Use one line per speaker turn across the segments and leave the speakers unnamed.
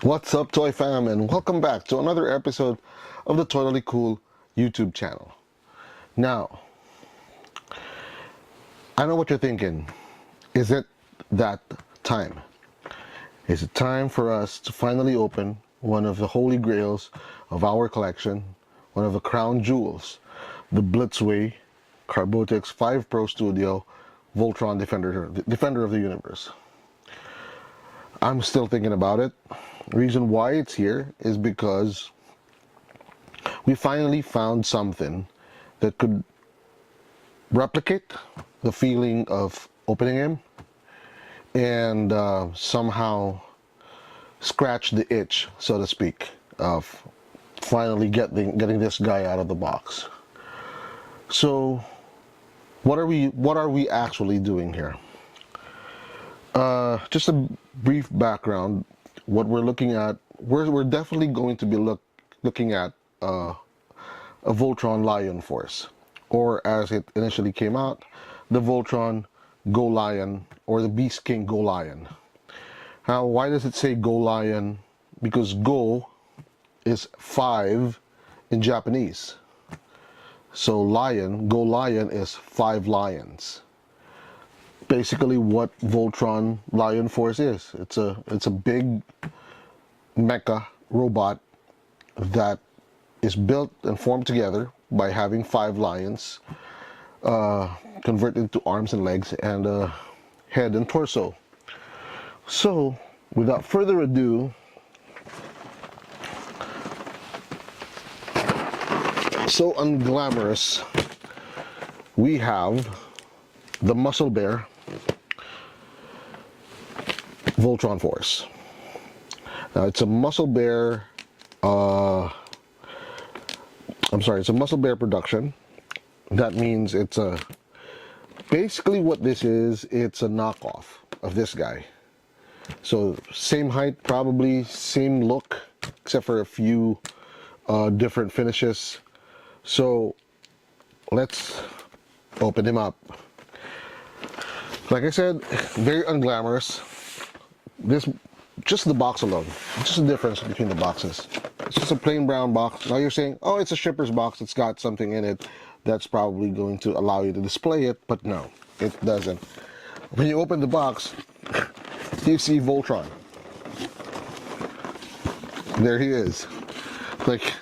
What's up, Toy Fam, and welcome back to another episode of the Totally Cool YouTube channel. Now, I know what you're thinking. Is it that time? Is it time for us to finally open one of the holy grails of our collection, one of the crown jewels, the Blitzway Carbotix 5 Pro Studio Voltron Defender of the Universe? I'm still thinking about it. The reason why it's here is because we finally found something that could replicate the feeling of opening him and somehow scratch the itch, so to speak, of finally getting this guy out of the box. So what are we actually doing here? Just a brief background. What we're looking at, we're definitely going to be looking at a Voltron Lion Force, or as it initially came out, the Voltron Go Lion, or the Beast King Go Lion. Now, why does it say Go Lion? Because Go is 5 in Japanese. So Lion, Go Lion is 5 lions. Basically what Voltron Lion Force is. It's a big mecha robot that is built and formed together by having 5 lions converted into arms and legs and head and torso. So without further ado, so unglamorous, we have the Musclebear Voltron Force. Now it's a Musclebear, it's a Musclebear production. That means it's basically what this is, it's a knockoff of this guy. So same height, probably same look, except for a few different finishes. So let's open him up. Like I said, very unglamorous. This, just the box alone, just the difference between the boxes. It's just a plain brown box. Now you're saying, oh, it's a shipper's box, it's got something in it that's probably going to allow you to display it, but no, it doesn't. When you open the box, you see Voltron. There he is. Like,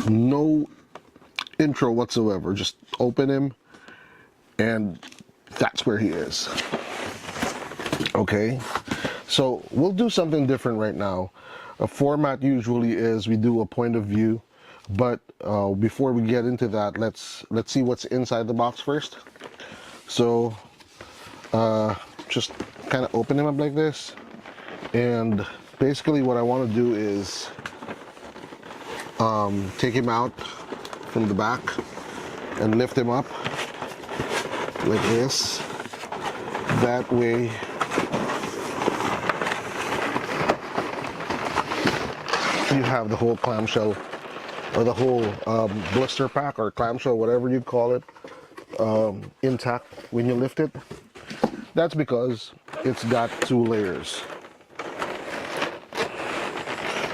no intro whatsoever. Just open him, and that's where he is. Okay, so we'll do something different right now. A format usually is we do a point of view, but before we get into that, let's see what's inside the box first. So just kind of open him up like this, and basically what I want to do is take him out from the back and lift him up like this. That way you have the whole clamshell, or the whole blister pack or clamshell, whatever you call it, intact when you lift it. That's because it's got 2 layers.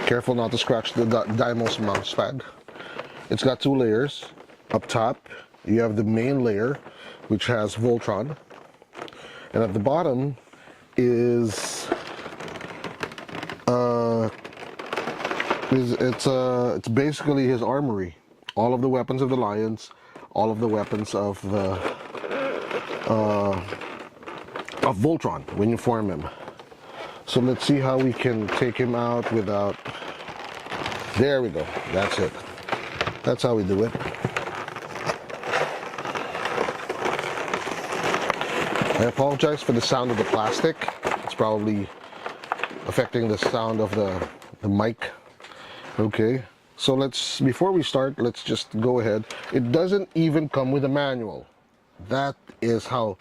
Careful not to scratch the Dymo's mouse pad. It's got 2 layers. Up top, you have the main layer, which has Voltron, and at the bottom is it's basically his armory. All of the weapons of the lions, all of the weapons of the of Voltron when you form him. So let's see how we can take him out without. There we go. That's it. That's how we do it. I apologize for the sound of the plastic. It's probably affecting the sound of the mic. Okay, so before we start, let's just go ahead. It doesn't even come with a manual. That is how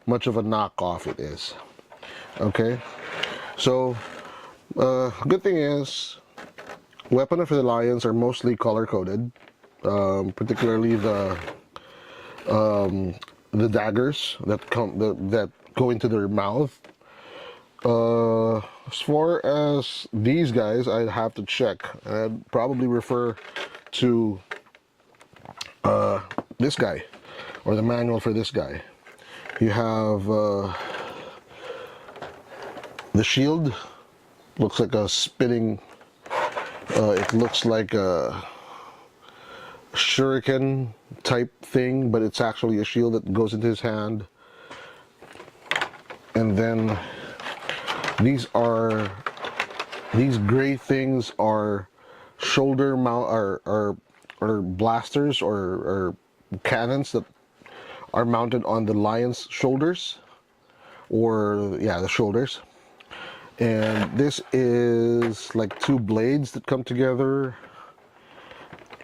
much of a knockoff it is. Okay, so good thing is, weapons for the lions are mostly color-coded, particularly the daggers that go into their mouth. As far as these guys, I'd have to check. I'd probably refer to this guy, or the manual for this guy. You have the shield. Looks like a spinning. It looks like a shuriken type thing, but it's actually a shield that goes into his hand. And then these gray things are shoulder mount, are blasters or cannons that are mounted on the lion's shoulders, or yeah, the shoulders. And this is like two blades that come together,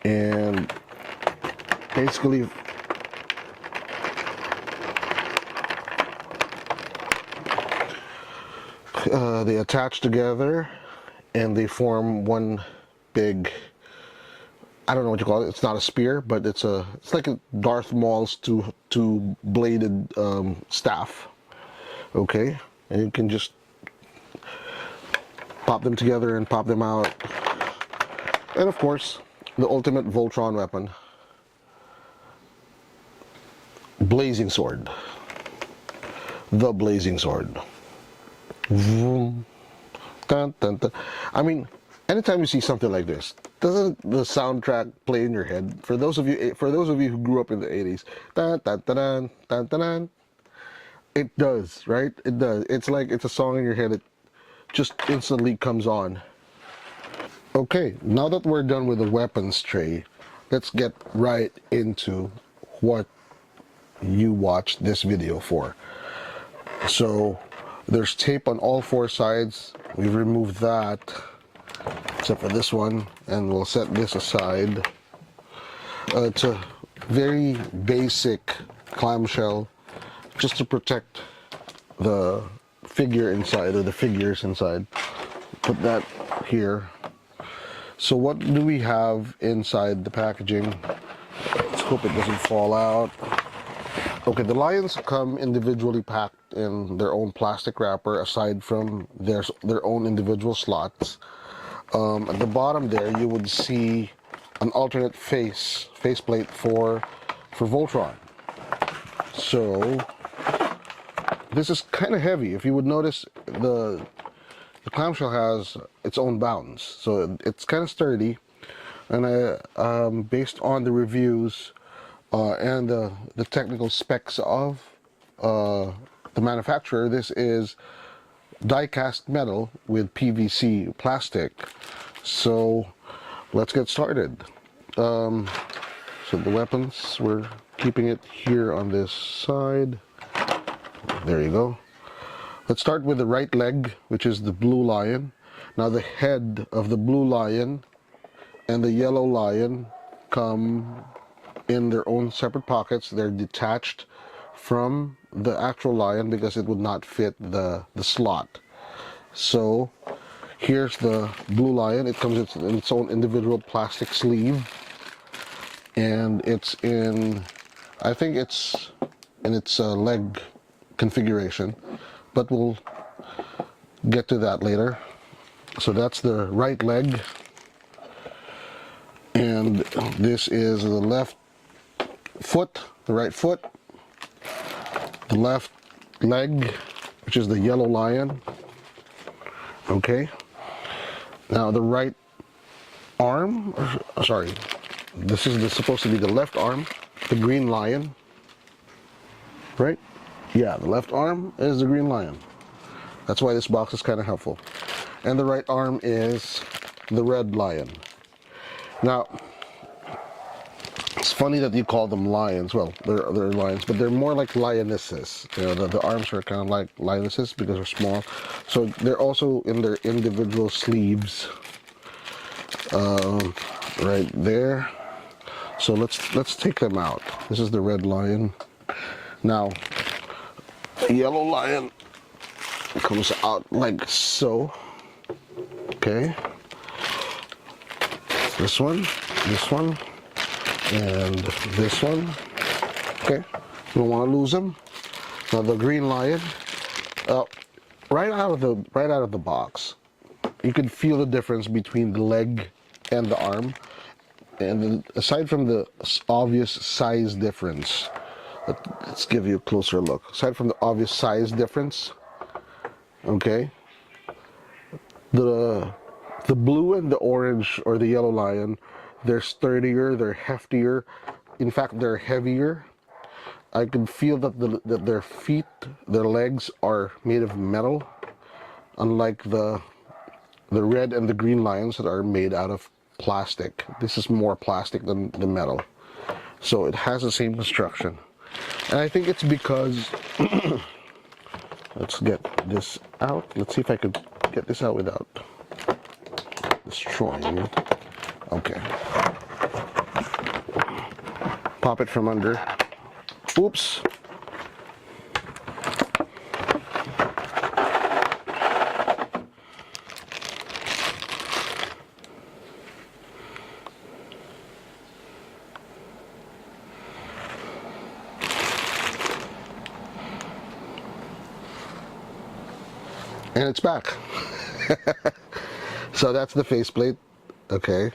and basically they attach together and they form one big, I don't know what you call it. It's not a spear, but it's like a Darth Maul's two bladed staff. Okay, and you can just pop them together and pop them out. And of course, the ultimate Voltron weapon, blazing sword. The blazing sword. Vroom. Dun, dun, dun. I mean, anytime you see something like this, doesn't the soundtrack play in your head? For those of you who grew up in the 80s, dun, dun, dun, dun, dun, dun, dun. It does, right? It does. It's like it's a song in your head that just instantly comes on. Okay, now that we're done with the weapons tray, let's get right into what you watched this video for. So there's tape on all four sides. We've removed that, except for this one, and we'll set this aside. It's a very basic clamshell, just to protect the figure inside, or the figures inside. Put that here. So what do we have inside the packaging? Let's hope it doesn't fall out. Okay, the lions come individually packed in their own plastic wrapper, aside from their own individual slots. At the bottom there, you would see an alternate faceplate for Voltron. So this is kind of heavy. If you would notice, the clamshell has its own bounds, so it's kind of sturdy. And based on the reviews and the technical specs of the manufacturer, this is die-cast metal with PVC plastic. So let's get started. So the weapons, we're keeping it here on this side. There you go. Let's start with the right leg, which is the blue lion. Now the head of the blue lion and the yellow lion come in their own separate pockets. They're detached from the actual lion because it would not fit the slot. So here's the blue lion. It comes in its own individual plastic sleeve, and it's in, I think it's in its leg configuration, but we'll get to that later. So that's the right leg, and this is the left foot, the right foot, the left leg, which is the yellow lion. Okay, now the right arm, sorry, this is supposed to be the left arm, the green lion, right? Yeah, the left arm is the green lion. That's why this box is kind of helpful. And the right arm is the red lion. Now, it's funny that you call them lions. Well, they're lions, but they're more like lionesses. You know, the arms are kind of like lionesses because they're small. So they're also in their individual sleeves, right there. So let's take them out. This is the red lion. Now, the yellow lion comes out like so. Okay. This one, and this one. Okay. You don't want to lose them. Now the green lion. Oh, right out of the box, you can feel the difference between the leg and the arm. And aside from the obvious size difference, let's give you a closer look. Aside from the obvious size difference, okay, the blue and the orange or the yellow lion, they're sturdier, they're heftier. In fact, they're heavier. I can feel that their feet, their legs are made of metal, unlike the red and the green lions that are made out of plastic. This is more plastic than the metal. So it has the same construction. And I think it's because, let's get this out. Let's see if I could get this out without destroying it. Okay. Pop it from under. Oops. And it's back. So that's the faceplate. Okay.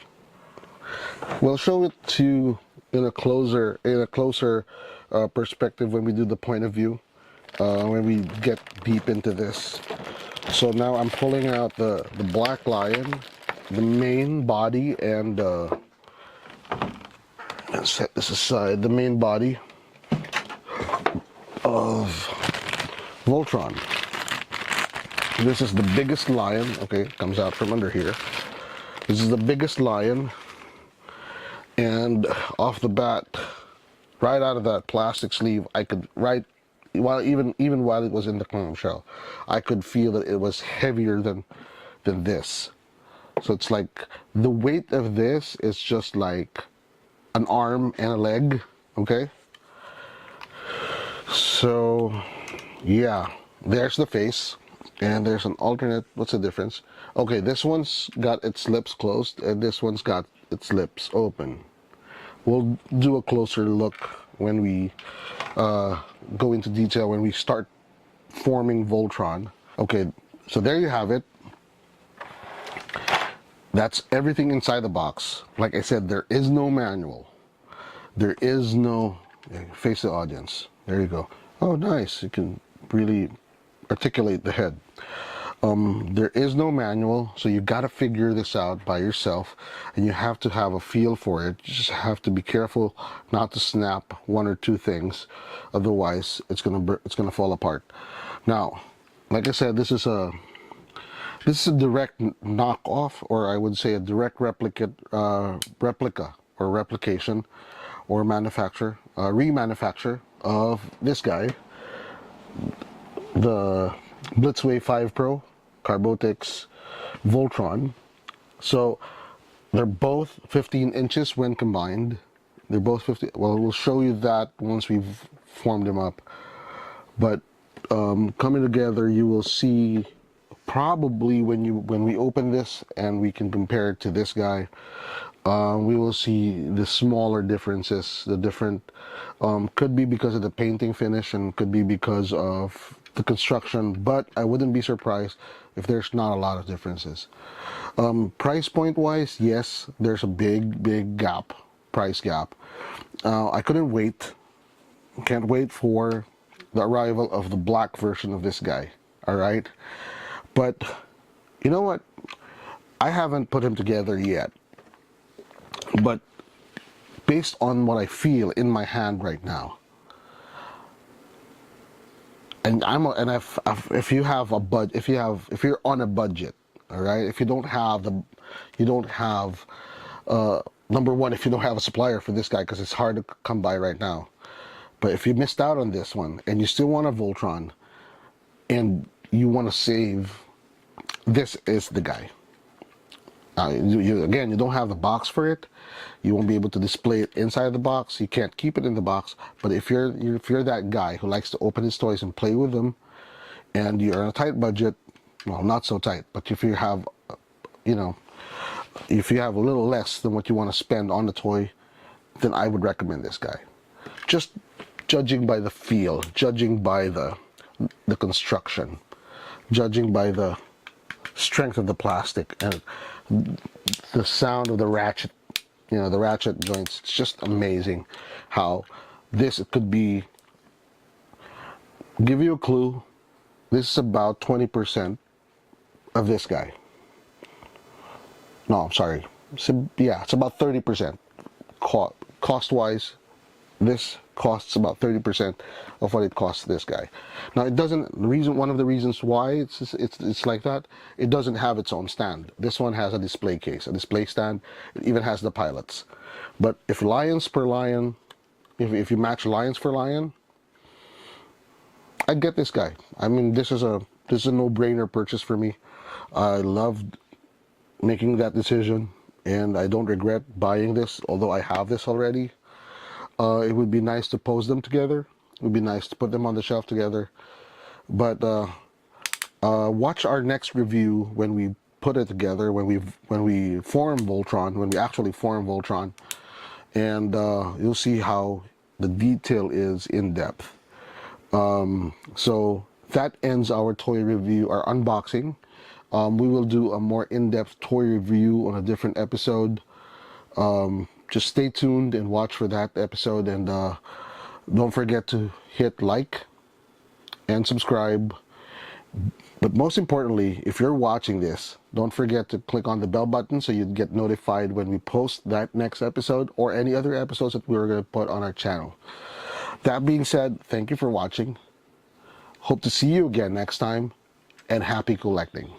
We'll show it to in a closer perspective when we do the point of view, when we get deep into this. So now I'm pulling out the black lion, the main body, and let's set this aside, the main body of Voltron. This is the biggest lion. Okay, comes out from under here. This is the biggest lion, and off the bat, right out of that plastic sleeve, I could even while it was in the clam shell, I could feel that it was heavier than this. So it's like the weight of this is just like an arm and a leg. Okay. So yeah, there's the face. And there's an alternate. What's the difference? Okay, this one's got its lips closed, and this one's got its lips open. We'll do a closer look when we go into detail, when we start forming Voltron. Okay, so there you have it. That's everything inside the box. Like I said, there is no manual. There is no... Face the audience. There you go. Oh, nice. You can really articulate the head. There is no manual, so you got to figure this out by yourself, and you have to have a feel for it. You just have to be careful not to snap one or two things, otherwise it's gonna fall apart. Now, like I said, this is a direct knockoff, or I would say a direct replica or replication or remanufacture of this guy, the Blitzway 5 Pro Carbotix Voltron. So they're both 15 inches when combined. They're both 50. Well, we'll show you that once we've formed them up. But coming together, you will see probably when we open this and we can compare it to this guy, we will see the smaller differences. The different could be because of the painting finish, and could be because of the construction, but I wouldn't be surprised if there's not a lot of differences. Price point wise, yes, there's a big gap, price gap. I can't wait for the arrival of the black version of this guy. All right, but you know what, I haven't put him together yet, but based on what I feel in my hand right now, and if you're on a budget, all right, if you don't have number one, if you don't have a supplier for this guy, because it's hard to come by right now, but if you missed out on this one and you still want a Voltron and you want to save, this is the guy. Again, you don't have the box for it. You won't be able to display it inside the box. You can't keep it in the box. But if you're that guy who likes to open his toys and play with them, and you're on a tight budget, well, not so tight, but if you have, if you have a little less than what you want to spend on the toy, then I would recommend this guy. Just judging by the feel, judging by the construction. judging by the strength of the plastic and the sound of the ratchet, the ratchet joints. It's just amazing how this could be. Give you a clue. This is about 20% of this guy. No, I'm sorry. Yeah, it's about 30%. Cost-wise, this costs about 30% of what it costs this guy. Now, it doesn't. One of the reasons why it's like that, it doesn't have its own stand. This one has a display case, a display stand. It even has the pilots. But if lions per lion, if you match lions for lion, I'd get this guy. I mean, this is a no-brainer purchase for me. I loved making that decision, and I don't regret buying this, although I have this already. It would be nice to pose them together. It would be nice to put them on the shelf together. But watch our next review when we put it together, when we form Voltron, when we actually form Voltron, and you'll see how the detail is in depth. So that ends our toy review, our unboxing. We will do a more in-depth toy review on a different episode. Just stay tuned and watch for that episode, and don't forget to hit like and subscribe. But most importantly, if you're watching this, don't forget to click on the bell button so you get notified when we post that next episode or any other episodes that we're going to put on our channel. That being said, thank you for watching. Hope to see you again next time, and happy collecting.